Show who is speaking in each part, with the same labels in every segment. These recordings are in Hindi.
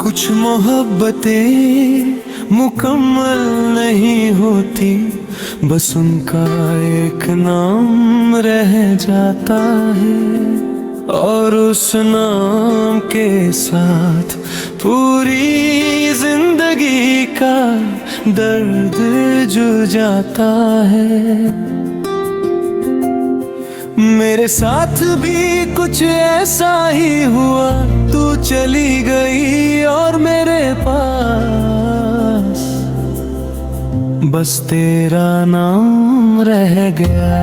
Speaker 1: कुछ मोहब्बतें मुकम्मल नहीं होती, बस उनका एक नाम रह जाता है और उस नाम के साथ पूरी जिंदगी का दर्द जुड़ जाता है। मेरे साथ भी कुछ ऐसा ही हुआ, तू चली गई और मेरे पास बस तेरा नाम रह गया।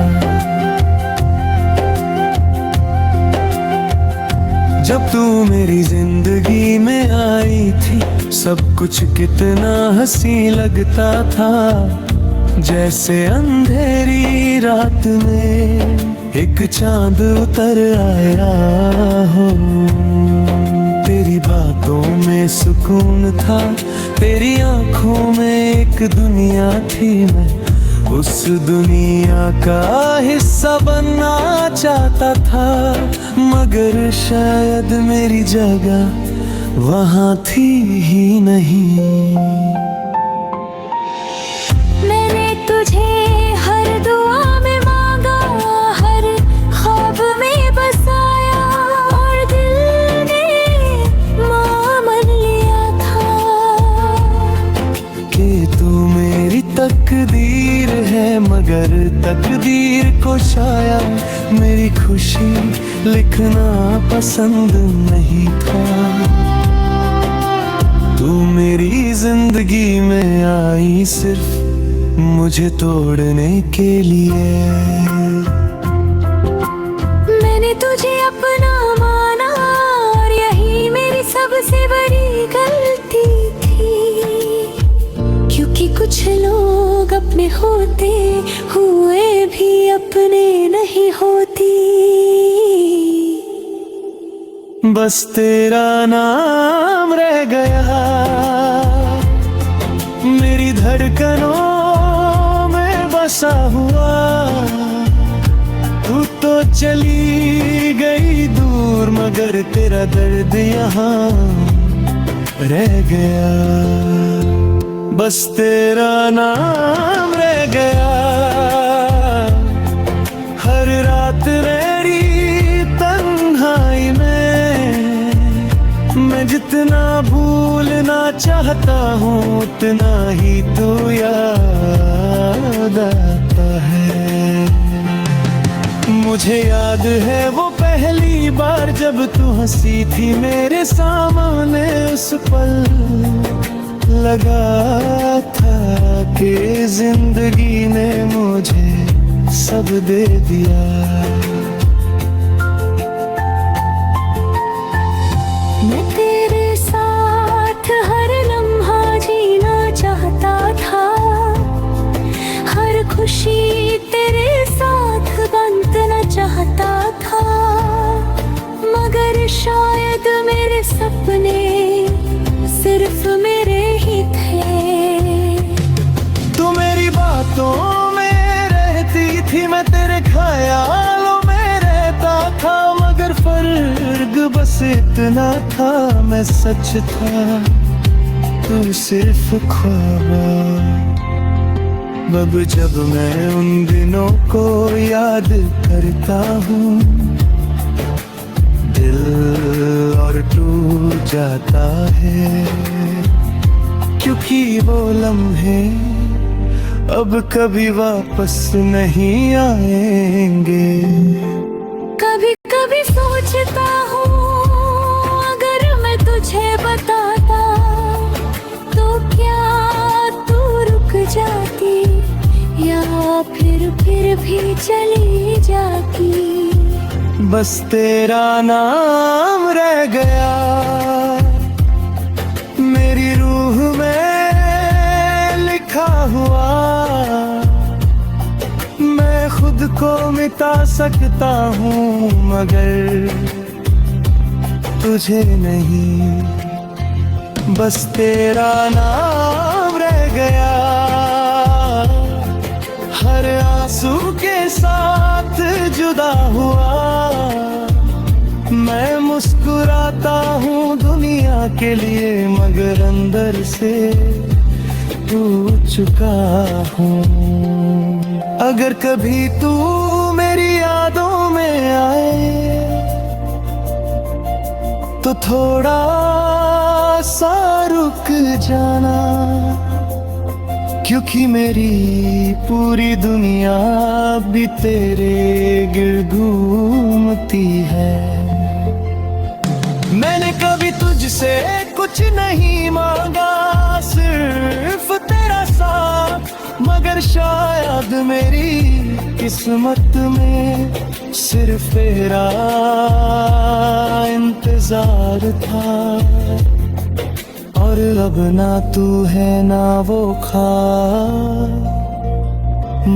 Speaker 1: जब तू मेरी जिंदगी में आई थी, सब कुछ कितना हंसी लगता था, जैसे अंधेरी रात में एक चांद उतर आया हो। तेरी बातों में सुकून था, तेरी आंखों में एक दुनिया थी, मैं उस दुनिया का हिस्सा बनना चाहता था, मगर शायद मेरी जगह वहाँ थी ही नहीं।
Speaker 2: मैंने तुझे हर दुआ में मांगा, हर ख्वाब में बसाया, और दिल ने मान लिया था
Speaker 1: कि तू मेरी तकदीर है, मगर तकदीर को शायद मेरी खुशी लिखना पसंद नहीं था। तू मेरी जिंदगी में आई सिर्फ मुझे तोड़ने के लिए।
Speaker 2: मैंने तुझे अपना माना और यही मेरी सबसे बड़ी गलती थी, क्योंकि कुछ लोग अपने होते हुए भी अपने नहीं होती।
Speaker 1: बस तेरा नाम रह गया मेरी धड़कनों में बसा हुआ। तू तो चली गई दूर, मगर तेरा दर्द यहाँ रह गया। बस तेरा नाम रह गया। हर रात मेरी तन्हाई में मैं जितना भूलना चाहता हूँ, उतना ही तू याद आता है। मुझे याद है वो पहली बार जब तू हंसी थी मेरे सामने, उस पल लगा था कि जिंदगी ने मुझे सब दे दिया।
Speaker 2: मैं तेरे साथ हर लम्हा जीना चाहता था, हर खुशी तेरे साथ बांटना चाहता था, मगर शायद मेरे सपने सिर्फ मेरे ही थे।
Speaker 1: तू मेरी बातों में रहती थी, मैं तेरे ख्यालों में रहता था, मगर फर्क बस इतना था, मैं सच था तू सिर्फ ख्वाब। अब जब मैं उन दिनों को याद करता हूँ, दिल और टूट जाता है, क्योंकि वो लम्हे अब कभी वापस नहीं आएंगे।
Speaker 2: कभी कभी सोचता हूँ अगर मैं तुझे बताता तो क्या तू रुक जाती, या फिर भी चली जाती।
Speaker 1: बस तेरा नाम रह गया मेरी रूह में लिखा हुआ। मैं खुद को मिटा सकता हूँ, मगर तुझे नहीं। बस तेरा नाम रह गया हर आंसू के साथ जुदा हुआ। मैं मुस्कुराता हूँ दुनिया के लिए, मगर अंदर से टूट चुका हूँ। अगर कभी तू मेरी यादों में आए तो थोड़ा सा रुक जाना, क्योंकि मेरी पूरी दुनिया भी तेरे गिर्द घूमती है। मैंने कभी तुझसे कुछ नहीं मांगा, सिर्फ तेरा साथ, मगर शायद मेरी किस्मत में सिर्फ तेरा इंतजार था। और अब ना तू है ना वो ख्वाब,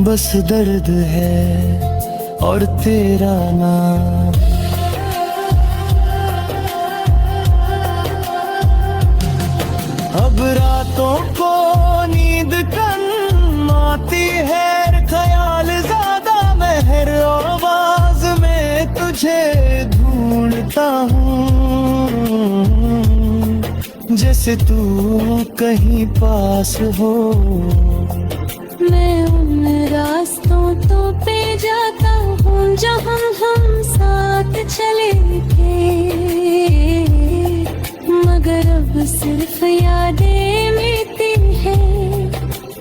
Speaker 1: बस दर्द है और तेरा नाम। अब रातों को नींद कम आती है, ख्याल ज्यादा महर आवाज में तुझे ढूंढता हूँ, जैसे तू कहीं पास हो।
Speaker 2: मैं उन रास्तों तो पे जाता हूँ जहाँ हम साथ चले थे, मगर अब सिर्फ यादें मिलती हैं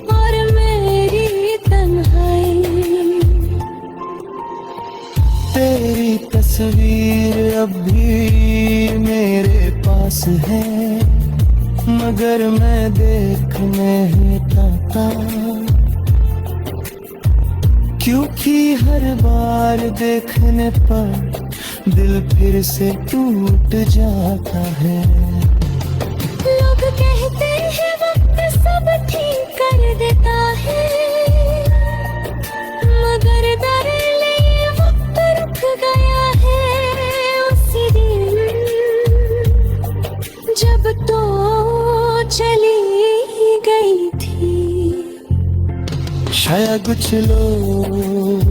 Speaker 2: और मेरी तन्हाई।
Speaker 1: तेरी तस्वीर अब भी मेरे पास है, मगर मैं देख नहीं पाता, क्योंकि हर बार देखने पर दिल फिर से टूट जाता है।
Speaker 2: लोग कहते हैं वक्त सब ठीक कर देता है, मगर दरअसल ये वक्त रुक गया है उसी दिन जब तो चली गई थी।
Speaker 1: शायद कुछ लोग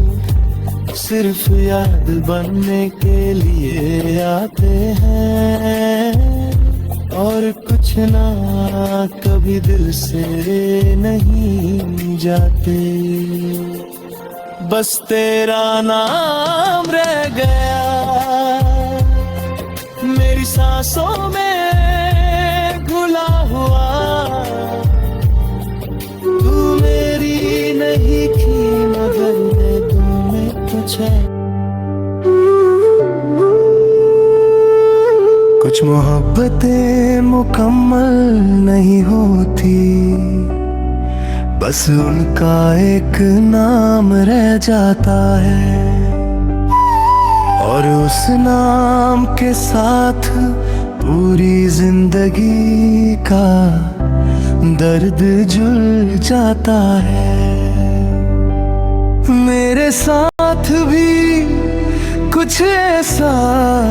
Speaker 1: सिर्फ याद बनने के लिए आते हैं, और कुछ ना कभी दिल से नहीं जाते। बस तेरा नाम रह गया मेरी सांसों में घुला हुआ, तू मेरी नहीं थी मगर मैं तुम्हें कुछ है। कुछ मोहब्बतें मुकम्मल नहीं होती, बस उनका एक नाम रह जाता है, और उस नाम के साथ पूरी जिंदगी का दर्द जुड़ जाता है। मेरे साथ भी कुछ ऐसा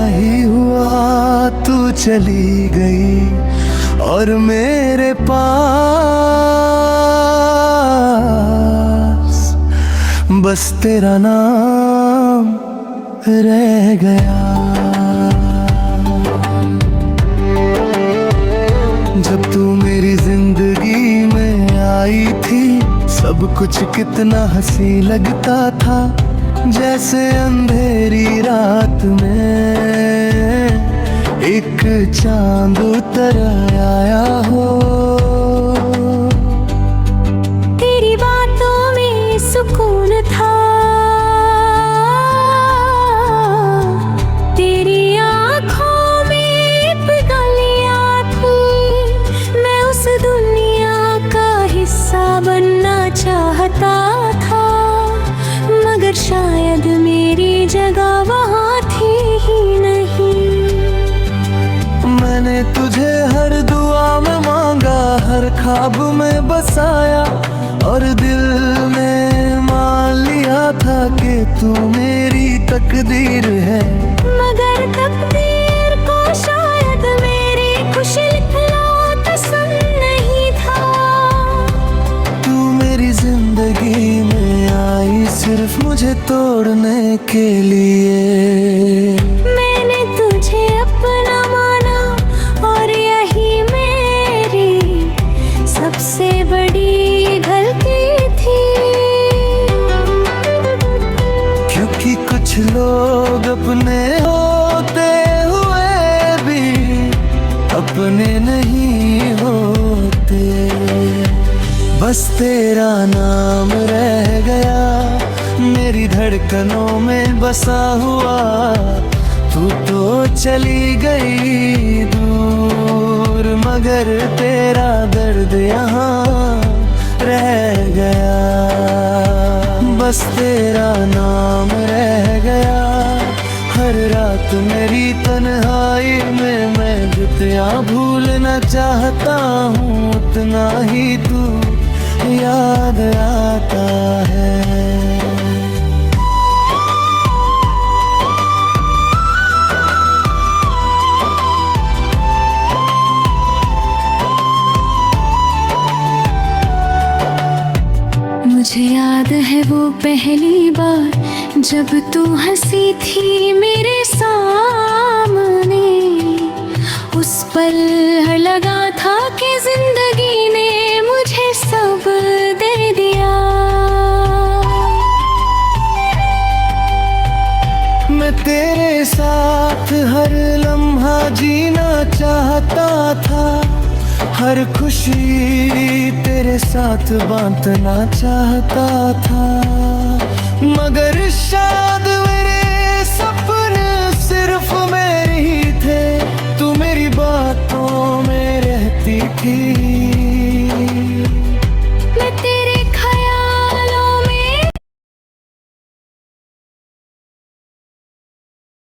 Speaker 1: ही हुआ, तू चली गई और मेरे पास बस तेरा नाम रह गया। जब तू मेरी जिंदगी में आई थी, सब कुछ कितना हंसी लगता था, जैसे अंधेरी रात में एक चांद उतर आया हो।
Speaker 2: तेरी बातों में सुकून था, तेरी आँखों में पिघलियाँ थी। मैं उस दुनिया का हिस्सा बनना चाहता था, मगर शायद मेरी जगह वहाँ थी ही नहीं।
Speaker 1: मैंने तुझे हर दुआ में मांगा, हर ख्वाब में बसाया, और दिल में मान लिया था कि तू मेरी तकदीर है।
Speaker 2: मगर तकदीर को शायद मेरी खुशी लिखना पसंद नहीं था।
Speaker 1: तू मेरी जिंदगी में आई सिर्फ मुझे तोड़ने के लिए।
Speaker 2: मैंने तुझे अपना माना और यही
Speaker 1: बस तेरा नाम रह गया मेरी धड़कनों में बसा हुआ। तू तो चली गई दूर मगर तेरा दर्द यहाँ रह गया। बस तेरा नाम रह गया हर रात मेरी तन्हाई में। मैं जितना भूलना चाहता हूँ उतना ही तू याद आता है।
Speaker 2: मुझे याद है वो पहली बार जब तू हंसी थी मेरे सामने। उस पल लगा था कि जिंदगी ने मुझे सब दे दिया।
Speaker 1: मैं तेरे साथ हर लम्हा जीना चाहता था। हर खुशी तेरे साथ बांटना चाहता था मगर शायद